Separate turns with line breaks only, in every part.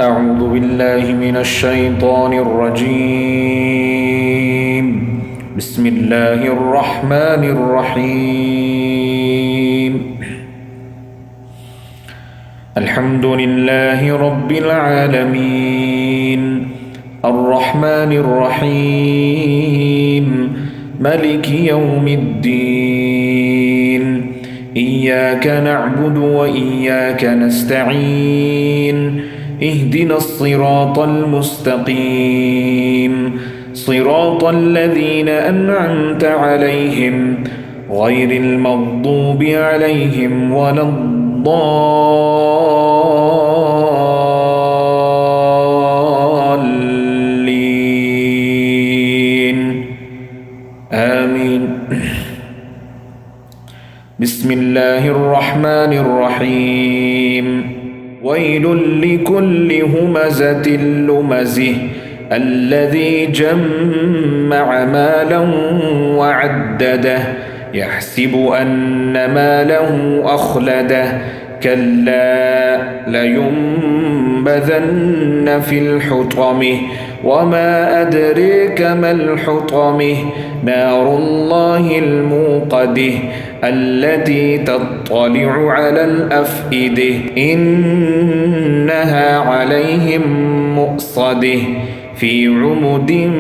أعوذ بالله من الشيطان الرجيم. بسم الله الرحمن الرحيم. الحمد لله رب العالمين، الرحمن الرحيم، ملك يوم الدين. إياك نعبد وإياك نستعين. اهدنا الصراط المستقيم، صراط الذين أنعمت عليهم غير المغضوب عليهم ولا الضالين. آمين. بسم الله الرحمن الرحيم. ويل لكل همزة لمزه الذي جمع مالا وعدده يحسب أن ماله أخلده كلا لينبذن في الحطمة وما أدريك ما الحطمة نار الله الموقدة التي تطلع على الأفئدة إنها عليهم مؤصدة في عمد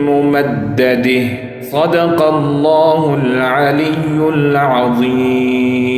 ممدده. صدق الله العلي العظيم.